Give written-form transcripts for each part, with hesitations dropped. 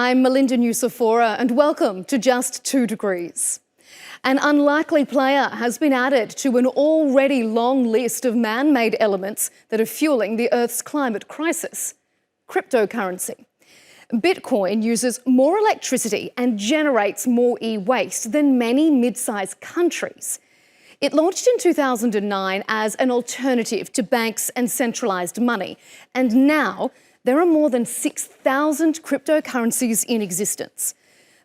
I'm Melinda Nusafora and welcome to Just2Degrees. An unlikely player has been added to an already long list of man-made elements that are fueling the Earth's climate crisis: cryptocurrency. Bitcoin uses more electricity and generates more e-waste than many mid-sized countries. It launched in 2009 as an alternative to banks and centralised money, and now there are more than 6,000 cryptocurrencies in existence.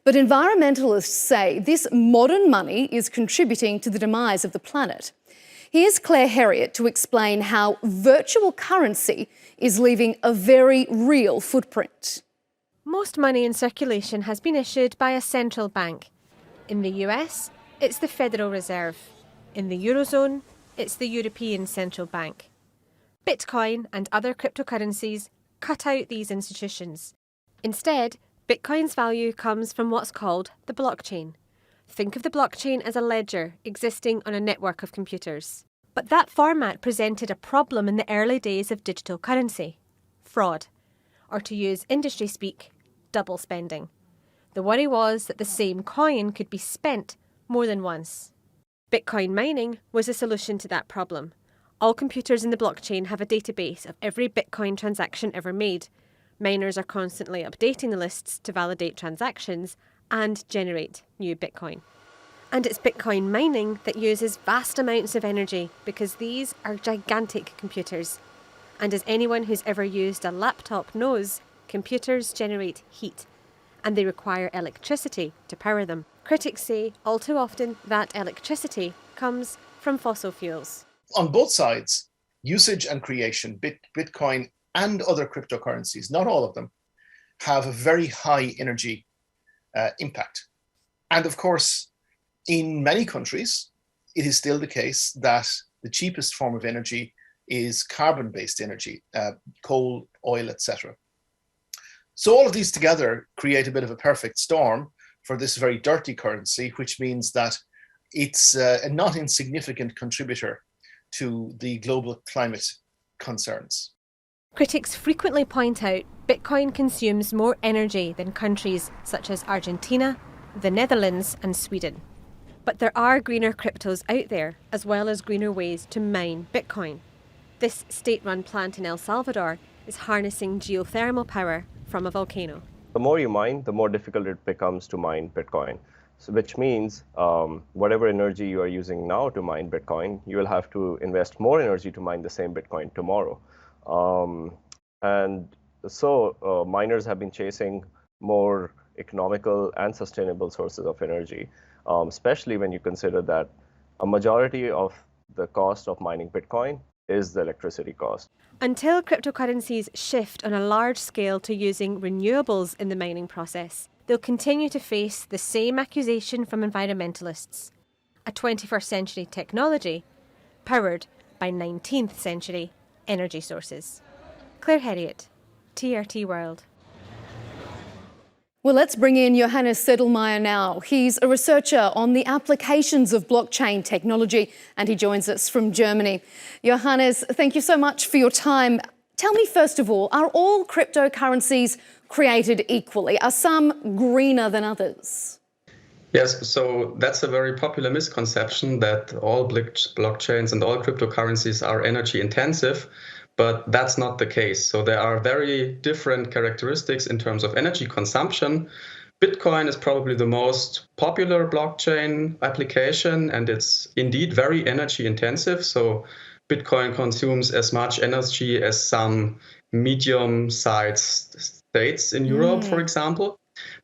But environmentalists say this modern money is contributing to the demise of the planet. Here's Claire Herriot to explain how virtual currency is leaving a very real footprint. Most money in circulation has been issued by a central bank. In the US, it's the Federal Reserve. In the Eurozone, it's the European Central Bank. Bitcoin and other cryptocurrencies cut out these institutions. Instead, Bitcoin's value comes from what's called the blockchain. Think of the blockchain as a ledger existing on a network of computers. But that format presented a problem in the early days of digital currency: fraud, or to use industry speak, double spending. The worry was that the same coin could be spent more than once. Bitcoin mining was a solution to that problem. All computers in the blockchain have a database of every Bitcoin transaction ever made. Miners are constantly updating the lists to validate transactions and generate new Bitcoin. And it's Bitcoin mining that uses vast amounts of energy because these are gigantic computers. And as anyone who's ever used a laptop knows, computers generate heat, and they require electricity to power them. Critics say all too often that electricity comes from fossil fuels. On both sides, usage and creation, Bitcoin and other cryptocurrencies, not all of them, have a very high energy impact. And of course, in many countries, it is still the case that the cheapest form of energy is carbon-based energy, coal, oil, etc. So all of these together create a bit of a perfect storm for this very dirty currency, which means that it's a not insignificant contributor to the global climate concerns. Critics frequently point out Bitcoin consumes more energy than countries such as Argentina, the Netherlands and Sweden. But there are greener cryptos out there, as well as greener ways to mine Bitcoin. This state-run plant in El Salvador is harnessing geothermal power from a volcano. The more you mine, the more difficult it becomes to mine Bitcoin. So which means whatever energy you are using now to mine Bitcoin, you will have to invest more energy to mine the same Bitcoin tomorrow. And so miners have been chasing more economical and sustainable sources of energy, especially when you consider that a majority of the cost of mining Bitcoin is the electricity cost. Until cryptocurrencies shift on a large scale to using renewables in the mining process, they'll continue to face the same accusation from environmentalists: a 21st century technology powered by 19th century energy sources. Claire Herriot, TRT World. Well, let's bring in Johannes Sedlmeir now. He's a researcher on the applications of blockchain technology, and he joins us from Germany. Johannes, thank you so much for your time. Tell me, first of all cryptocurrencies created equally? Are some greener than others? Yes, so that's a very popular misconception that all blockchains and all cryptocurrencies are energy intensive, but that's not the case. So there are very different characteristics in terms of energy consumption. Bitcoin is probably the most popular blockchain application, and it's indeed very energy intensive. So Bitcoin consumes as much energy as some medium-sized states in Europe, for example.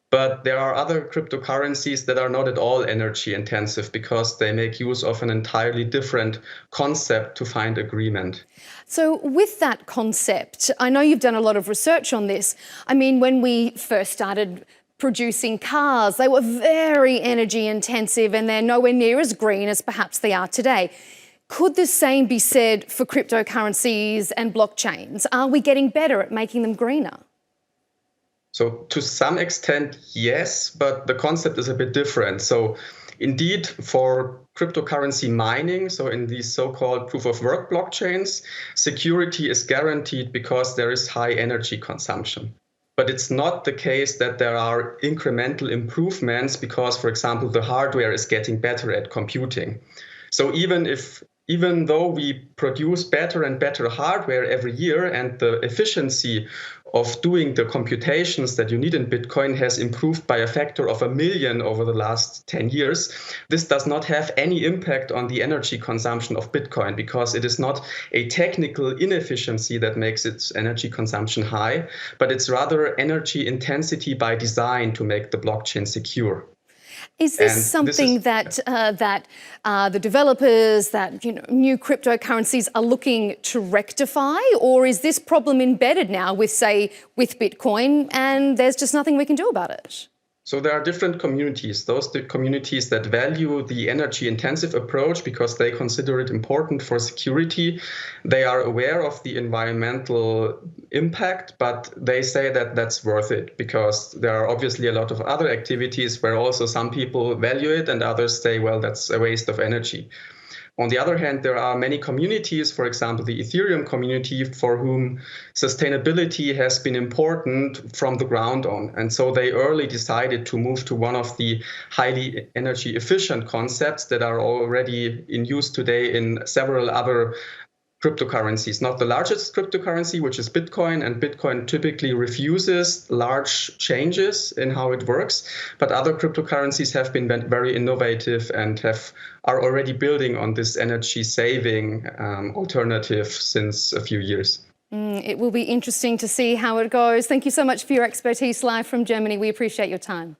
But there are other cryptocurrencies that are not at all energy intensive because they make use of an entirely different concept to find agreement. So with that concept, I know you've done a lot of research on this. I mean, when we first started producing cars, they were very energy intensive and they're nowhere near as green as perhaps they are today. Could the same be said for cryptocurrencies and blockchains? Are we getting better at making them greener? So to some extent, yes, but the concept is a bit different. So indeed, for cryptocurrency mining, so in these so-called proof-of-work blockchains, security is guaranteed because there is high energy consumption. But it's not the case that there are incremental improvements because, for example, the hardware is getting better at computing. So even though we produce better and better hardware every year and the efficiency of doing the computations that you need in Bitcoin has improved by a factor of 1,000,000 over the last 10 years, this does not have any impact on the energy consumption of Bitcoin because it is not a technical inefficiency that makes its energy consumption high, but it's rather energy intensity by design to make the blockchain secure. Is this something that the developers, that new cryptocurrencies are looking to rectify, or is this problem embedded now with Bitcoin, and there's just nothing we can do about it? So there are different communities. Those communities that value the energy-intensive approach because they consider it important for security. They are aware of the environmental impact, but they say that that's worth it because there are obviously a lot of other activities where also some people value it and others say, well, that's a waste of energy. On the other hand, there are many communities, for example, the Ethereum community, for whom sustainability has been important from the ground on. And so they early decided to move to one of the highly energy efficient concepts that are already in use today in several other cryptocurrencies, not the largest cryptocurrency, which is Bitcoin, and Bitcoin typically refuses large changes in how it works. But other cryptocurrencies have been very innovative and are already building on this energy saving alternative since a few years. It will be interesting to see how it goes. Thank you so much for your expertise live from Germany. We appreciate your time.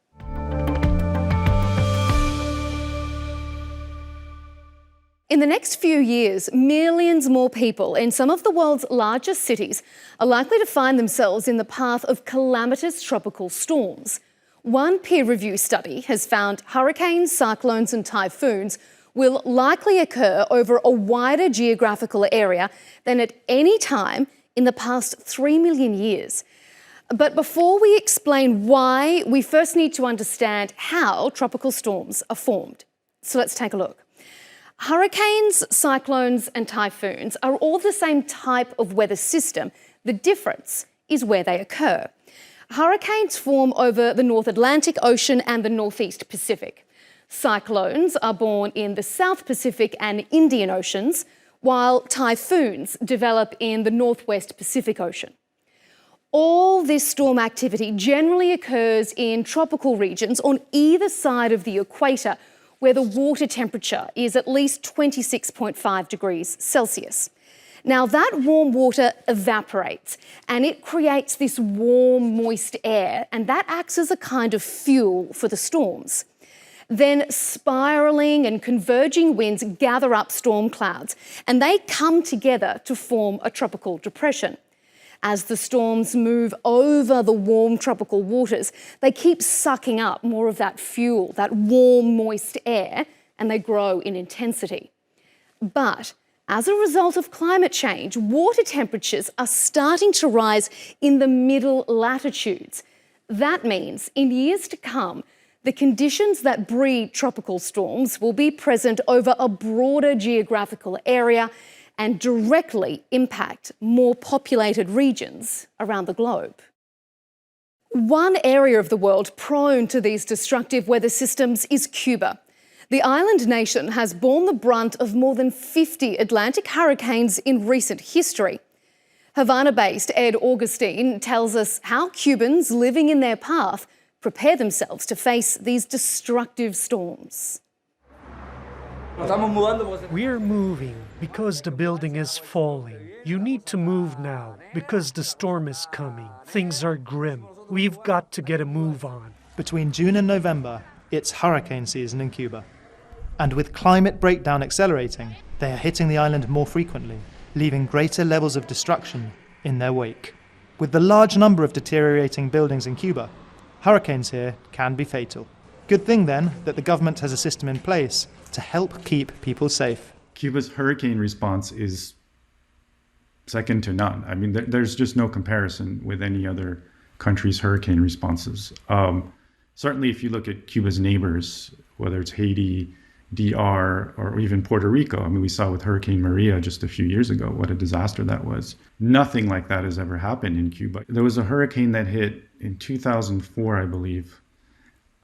In the next few years, millions more people in some of the world's largest cities are likely to find themselves in the path of calamitous tropical storms. One peer-reviewed study has found hurricanes, cyclones and typhoons will likely occur over a wider geographical area than at any time in the past 3 million years. But before we explain why, we first need to understand how tropical storms are formed. So let's take a look. Hurricanes, cyclones and typhoons are all the same type of weather system. The difference is where they occur. Hurricanes form over the North Atlantic Ocean and the Northeast Pacific. Cyclones are born in the South Pacific and Indian Oceans, while typhoons develop in the Northwest Pacific Ocean. All this storm activity generally occurs in tropical regions on either side of the equator, where the water temperature is at least 26.5 degrees Celsius. Now, that warm water evaporates and it creates this warm, moist air, and that acts as a kind of fuel for the storms. Then spiralling and converging winds gather up storm clouds, and they come together to form a tropical depression. As the storms move over the warm tropical waters, they keep sucking up more of that fuel, that warm, moist air, and they grow in intensity. But as a result of climate change, water temperatures are starting to rise in the middle latitudes. That means in years to come, the conditions that breed tropical storms will be present over a broader geographical area and directly impact more populated regions around the globe. One area of the world prone to these destructive weather systems is Cuba. The island nation has borne the brunt of more than 50 Atlantic hurricanes in recent history. Havana-based Ed Augustine tells us how Cubans living in their path prepare themselves to face these destructive storms. We're moving because the building is falling. You need to move now because the storm is coming. Things are grim. We've got to get a move on. Between June and November, it's hurricane season in Cuba. And with climate breakdown accelerating, they are hitting the island more frequently, leaving greater levels of destruction in their wake. With the large number of deteriorating buildings in Cuba, hurricanes here can be fatal. Good thing then that the government has a system in place to help keep people safe. Cuba's hurricane response is second to none. I mean, there's just no comparison with any other country's hurricane responses. Certainly, if you look at Cuba's neighbors, whether it's Haiti, DR or even Puerto Rico. I mean, we saw with Hurricane Maria just a few years ago what a disaster that was. Nothing like that has ever happened in Cuba. There was a hurricane that hit in 2004, I believe,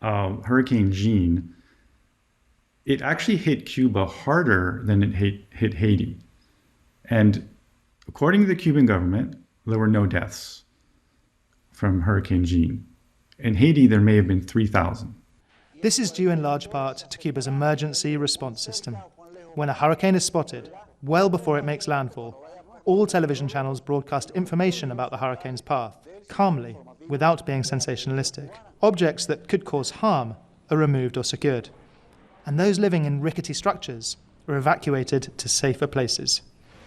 Hurricane Jean. It actually hit Cuba harder than it hit Haiti. And according to the Cuban government, there were no deaths from Hurricane Jean. In Haiti, there may have been 3,000. This is due in large part to Cuba's emergency response system. When a hurricane is spotted, well before it makes landfall, all television channels broadcast information about the hurricane's path, calmly, without being sensationalistic. Objects that could cause harm are removed or secured. And those living in rickety structures are evacuated to safer places.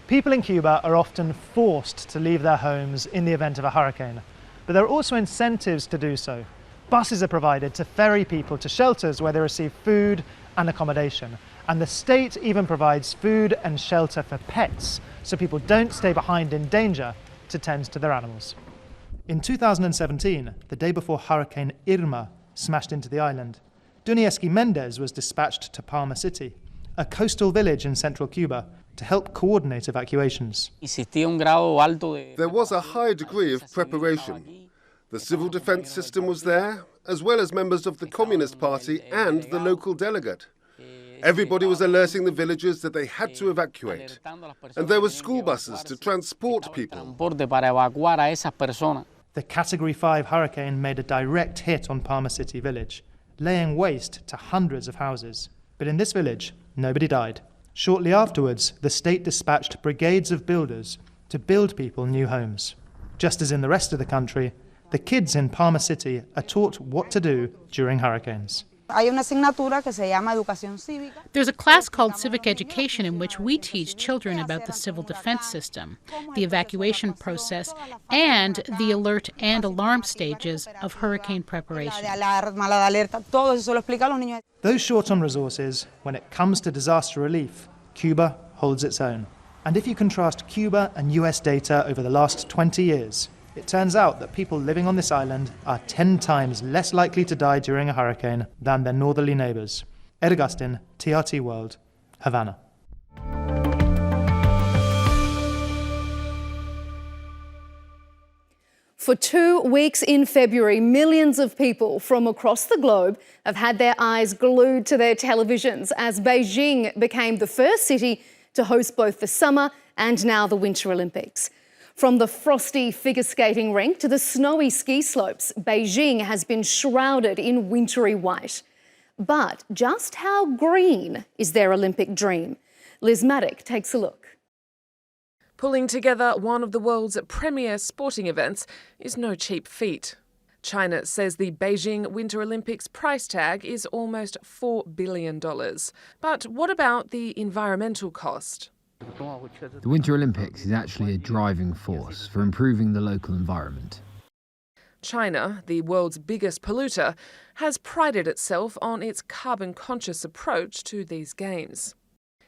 People in Cuba are often forced to leave their homes in the event of a hurricane, but there are also incentives to do so. Buses are provided to ferry people to shelters where they receive food and accommodation. And the state even provides food and shelter for pets, so people don't stay behind in danger to tend to their animals. In 2017, the day before Hurricane Irma smashed into the island, Dunieski Mendez was dispatched to Palma City, a coastal village in central Cuba, to help coordinate evacuations. There was a high degree of preparation. The civil defense system was there, as well as members of the Communist Party and the local delegate. Everybody was alerting the villagers that they had to evacuate. And there were school buses to transport people. The Category 5 hurricane made a direct hit on Palma City village, laying waste to hundreds of houses. But in this village, nobody died. Shortly afterwards, the state dispatched brigades of builders to build people new homes. Just as in the rest of the country, the kids in Palma City are taught what to do during hurricanes. There's a class called Civic Education in which we teach children about the civil defense system, the evacuation process, and the alert and alarm stages of hurricane preparation. Those short on resources, when it comes to disaster relief, Cuba holds its own. And if you contrast Cuba and US data over the last 20 years, it turns out that people living on this island are 10 times less likely to die during a hurricane than their northerly neighbours. Ed Augustin, TRT World, Havana. For 2 weeks in February, millions of people from across the globe have had their eyes glued to their televisions as Beijing became the first city to host both the Summer and now the Winter Olympics. From the frosty figure skating rink to the snowy ski slopes, Beijing has been shrouded in wintry white. But just how green is their Olympic dream? Liz Maddock takes a look. Pulling together one of the world's premier sporting events is no cheap feat. China says the Beijing Winter Olympics price tag is almost $4 billion. But what about the environmental cost? The Winter Olympics is actually a driving force for improving the local environment. China, the world's biggest polluter, has prided itself on its carbon-conscious approach to these games.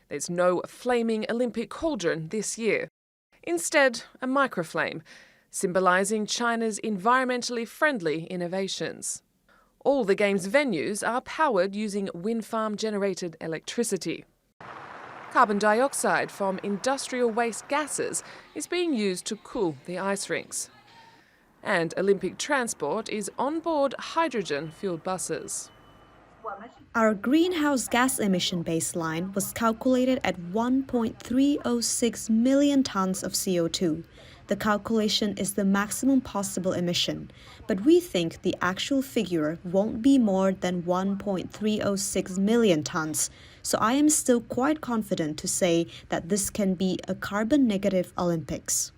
There's no flaming Olympic cauldron this year. Instead, a microflame, symbolising China's environmentally friendly innovations. All the game's venues are powered using wind farm-generated electricity. Carbon dioxide from industrial waste gases is being used to cool the ice rinks. And Olympic transport is on-board hydrogen-fueled buses. Our greenhouse gas emission baseline was calculated at 1.306 million tons of CO2. The calculation is the maximum possible emission, but we think the actual figure won't be more than 1.306 million tons. So I am still quite confident to say that this can be a carbon-negative Olympics.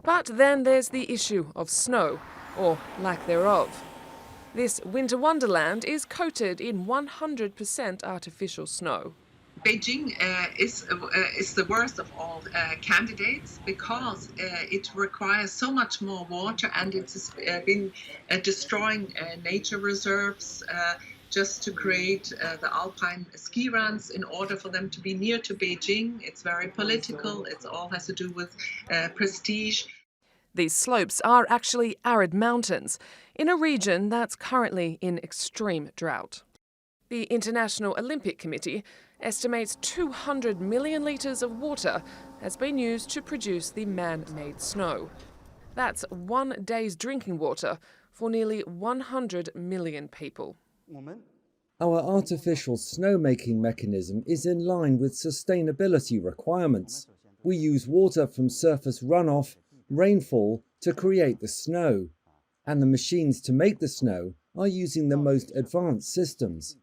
But then there's the issue of snow, or lack thereof. This winter wonderland is coated in 100% artificial snow. Beijing is the worst of all candidates because it requires so much more water, and it's been destroying nature reserves just to create the alpine ski runs in order for them to be near to Beijing. It's very political. It all has to do with prestige. These slopes are actually arid mountains in a region that's currently in extreme drought. The International Olympic Committee estimates 200 million litres of water has been used to produce the man-made snow. That's 1 day's drinking water for nearly 100 million people. Our artificial snowmaking mechanism is in line with sustainability requirements. We use water from surface runoff, rainfall, to create the snow. And the machines to make the snow are using the most advanced systems.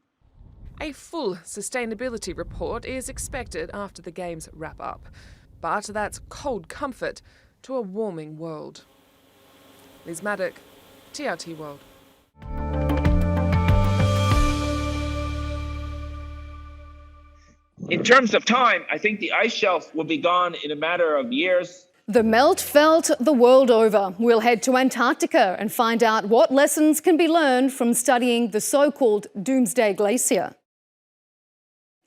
A full sustainability report is expected after the Games wrap up. But that's cold comfort to a warming world. Liz Maddock, TRT World. In terms of time, I think the ice shelf will be gone in a matter of years. The melt felt the world over. We'll head to Antarctica and find out what lessons can be learned from studying the so-called Doomsday Glacier.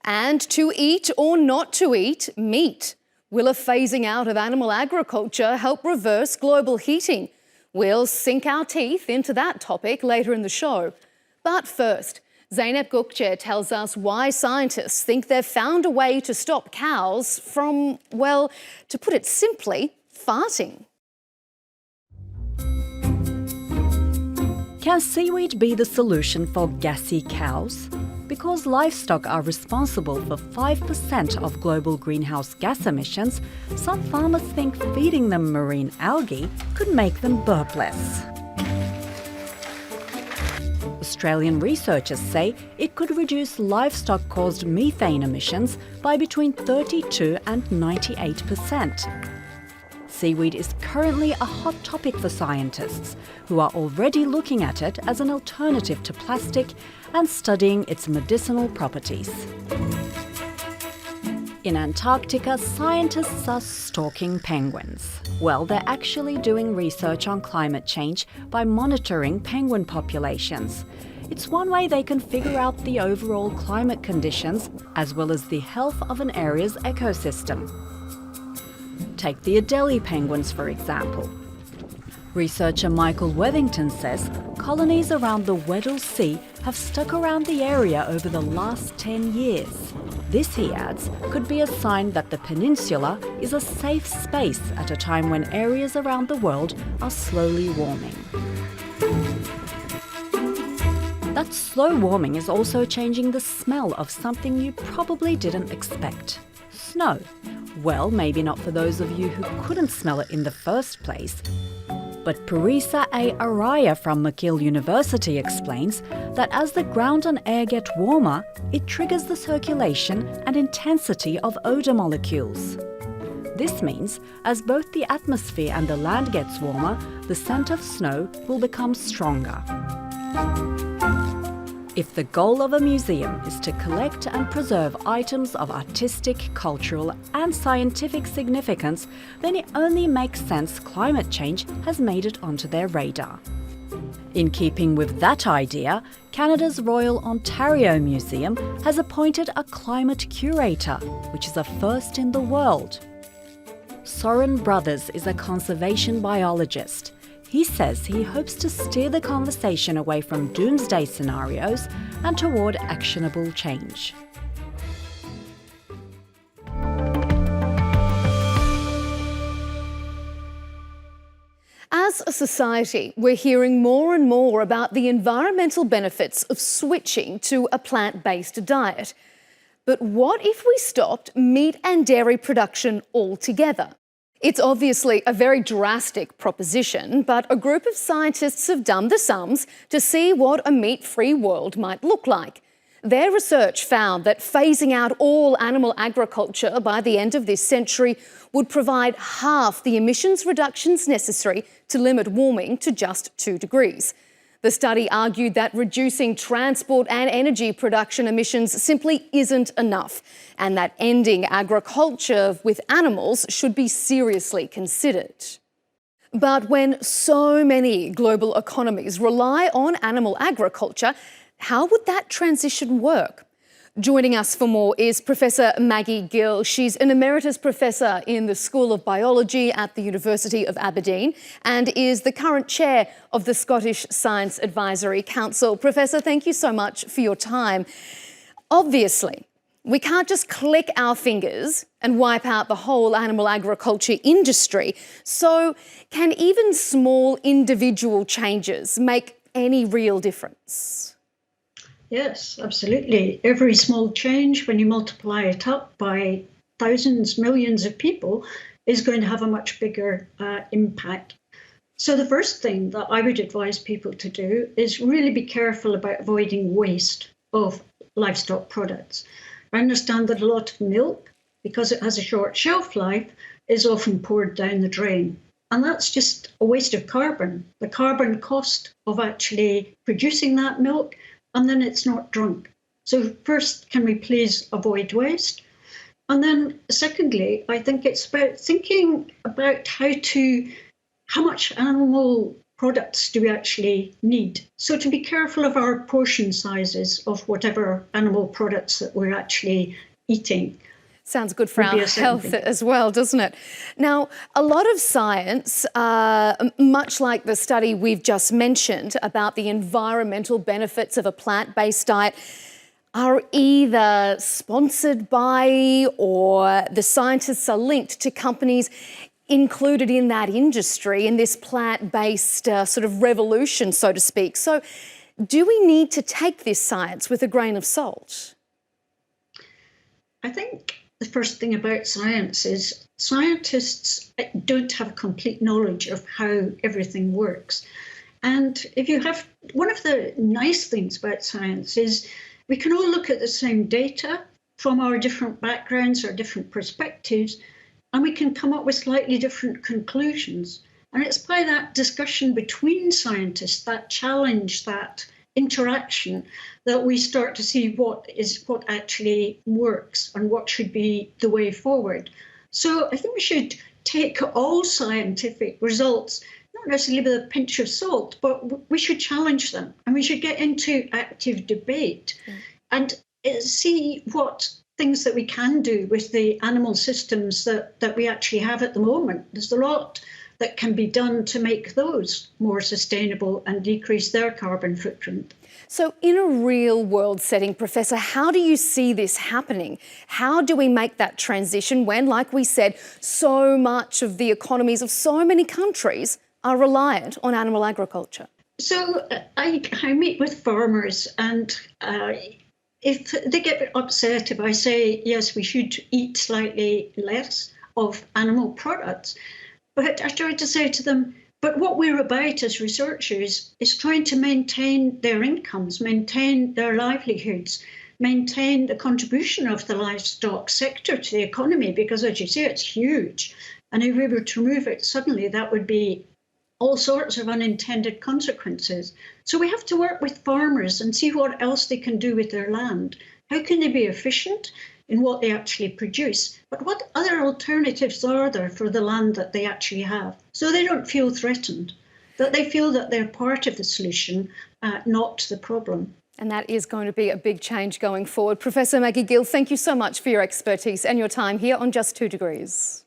And to eat or not to eat meat. Will a phasing out of animal agriculture help reverse global heating? We'll sink our teeth into that topic later in the show. But first, Zeynep Gökçe tells us why scientists think they've found a way to stop cows from, well, to put it simply, farting. Can seaweed be the solution for gassy cows? Because livestock are responsible for 5% of global greenhouse gas emissions, some farmers think feeding them marine algae could make them burp less. Australian researchers say it could reduce livestock-caused methane emissions by between 32 and 98%. Seaweed is currently a hot topic for scientists, who are already looking at it as an alternative to plastic and studying its medicinal properties. In Antarctica, scientists are stalking penguins. Well, they're actually doing research on climate change by monitoring penguin populations. It's one way they can figure out the overall climate conditions as well as the health of an area's ecosystem. Take the Adelie penguins, for example. Researcher Michael Wethington says colonies around the Weddell Sea have stuck around the area over the last 10 years. This, he adds, could be a sign that the peninsula is a safe space at a time when areas around the world are slowly warming. That slow warming is also changing the smell of something you probably didn't expect: snow. Well, maybe not for those of you who couldn't smell it in the first place. But Parisa A. Araya from McGill University explains that as the ground and air get warmer, it triggers the circulation and intensity of odour molecules. This means, as both the atmosphere and the land gets warmer, the scent of snow will become stronger. If the goal of a museum is to collect and preserve items of artistic, cultural and scientific significance, then it only makes sense climate change has made it onto their radar. In keeping with that idea, Canada's Royal Ontario Museum has appointed a climate curator, which is a first in the world. Soren Brothers is a conservation biologist. He says he hopes to steer the conversation away from doomsday scenarios and toward actionable change. As a society, we're hearing more and more about the environmental benefits of switching to a plant-based diet. But what if we stopped meat and dairy production altogether? It's obviously a very drastic proposition, but a group of scientists have done the sums to see what a meat-free world might look like. Their research found that phasing out all animal agriculture by the end of this century would provide half the emissions reductions necessary to limit warming to just 2 degrees. The study argued that reducing transport and energy production emissions simply isn't enough, and that ending agriculture with animals should be seriously considered. But when so many global economies rely on animal agriculture, how would that transition work? Joining us for more is Professor Maggie Gill. She's an emeritus professor in the School of Biology at the University of Aberdeen and is the current chair of the Scottish Science Advisory Council. Professor, thank you so much for your time. Obviously, we can't just click our fingers and wipe out the whole animal agriculture industry. So can even small individual changes make any real difference? Yes, absolutely. Every small change, when you multiply it up by thousands, millions of people, is going to have a much bigger impact. So the first thing that I would advise people to do is really be careful about avoiding waste of livestock products. I understand that a lot of milk, because it has a short shelf life, is often poured down the drain. And that's just a waste of carbon. The carbon cost of actually producing that milk, and then it's not drunk. So first, can we please avoid waste? And then secondly, I think it's about thinking about how much animal products do we actually need? So to be careful of our portion sizes of whatever animal products that we're actually eating. Sounds good for our health as well, doesn't it? Now, a lot of science, much like the study we've just mentioned about the environmental benefits of a plant-based diet, are either sponsored by or the scientists are linked to companies included in that industry, in this plant-based sort of revolution, so to speak. So do we need to take this science with a grain of salt? I think the first thing about science is scientists don't have complete knowledge of how everything works. And one of the nice things about science is we can all look at the same data from our different backgrounds, our different perspectives, and we can come up with slightly different conclusions. And it's by that discussion between scientists, that challenge, that interaction, that we start to see what actually works and what should be the way forward. So I think we should take all scientific results, not necessarily with a pinch of salt, but we should challenge them and we should get into active debate and see what things that we can do with the animal systems that we actually have at the moment. There's a lot that can be done to make those more sustainable and decrease their carbon footprint. So in a real world setting, Professor, how do you see this happening? How do we make that transition when, like we said, so much of the economies of so many countries are reliant on animal agriculture? So I meet with farmers and if they get upset if I say, yes, we should eat slightly less of animal products, but I try to say to them, but what we're about as researchers is trying to maintain their incomes, maintain their livelihoods, maintain the contribution of the livestock sector to the economy, because as you say, it's huge. And if we were to remove it suddenly, that would be all sorts of unintended consequences. So we have to work with farmers and see what else they can do with their land. How can they be efficient in what they actually produce? But what other alternatives are there for the land that they actually have? So they don't feel threatened, that they feel that they're part of the solution, not the problem. And that is going to be a big change going forward. Professor Maggie Gill, thank you so much for your expertise and your time here on Just 2 Degrees.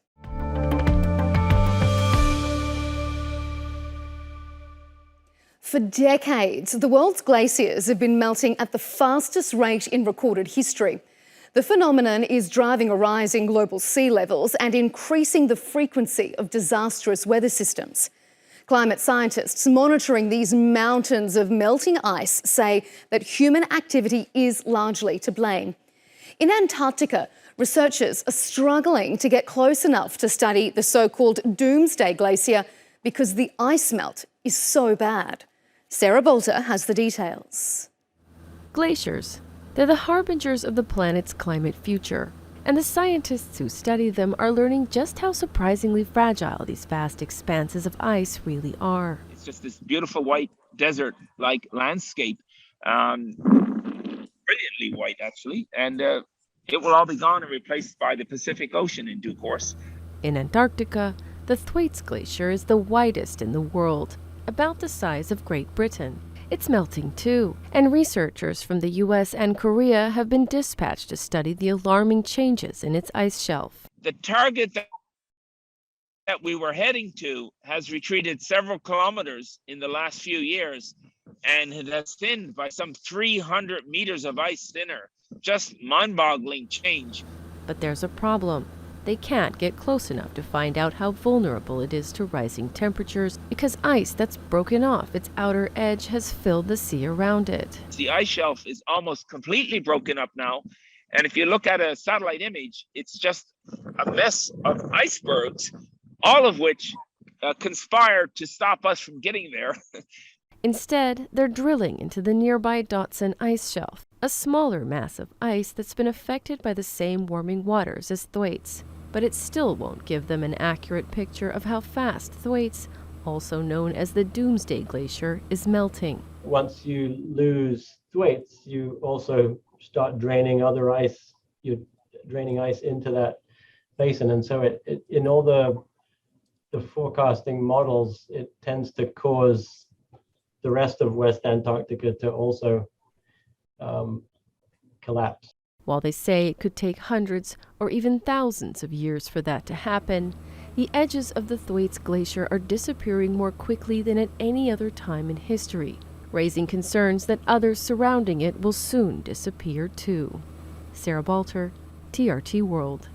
For decades, the world's glaciers have been melting at the fastest rate in recorded history. The phenomenon is driving a rise in global sea levels and increasing the frequency of disastrous weather systems. Climate scientists monitoring these mountains of melting ice say that human activity is largely to blame. In Antarctica, researchers are struggling to get close enough to study the so-called Doomsday Glacier because the ice melt is so bad. Sarah Bolter has the details. Glaciers. They're the harbingers of the planet's climate future, and the scientists who study them are learning just how surprisingly fragile these vast expanses of ice really are. It's just this beautiful white desert-like landscape, brilliantly white actually, and it will all be gone and replaced by the Pacific Ocean in due course. In Antarctica, the Thwaites Glacier is the whitest in the world, about the size of Great Britain. It's melting too, and researchers from the US and Korea have been dispatched to study the alarming changes in its ice shelf. The target that we were heading to has retreated several kilometers in the last few years, and it has thinned by some 300 meters of ice thinner. Just mind-boggling change. But there's a problem. They can't get close enough to find out how vulnerable it is to rising temperatures because ice that's broken off its outer edge has filled the sea around it. The ice shelf is almost completely broken up now. And if you look at a satellite image, it's just a mess of icebergs, all of which conspire to stop us from getting there. Instead, they're drilling into the nearby Dotson ice shelf, a smaller mass of ice that's been affected by the same warming waters as Thwaites. But it still won't give them an accurate picture of how fast Thwaites, also known as the Doomsday Glacier, is melting. Once you lose Thwaites, you also start draining other ice. You're draining ice into that basin, and so it in all the forecasting models, it tends to cause the rest of West Antarctica to also collapse. While they say it could take hundreds or even thousands of years for that to happen, the edges of the Thwaites Glacier are disappearing more quickly than at any other time in history, raising concerns that others surrounding it will soon disappear too. Sarah Balter, TRT World.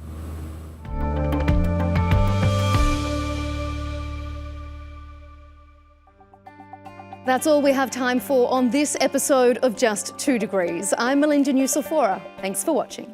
That's all we have time for on this episode of Just 2 Degrees. I'm Melinda Nusifora. Thanks for watching.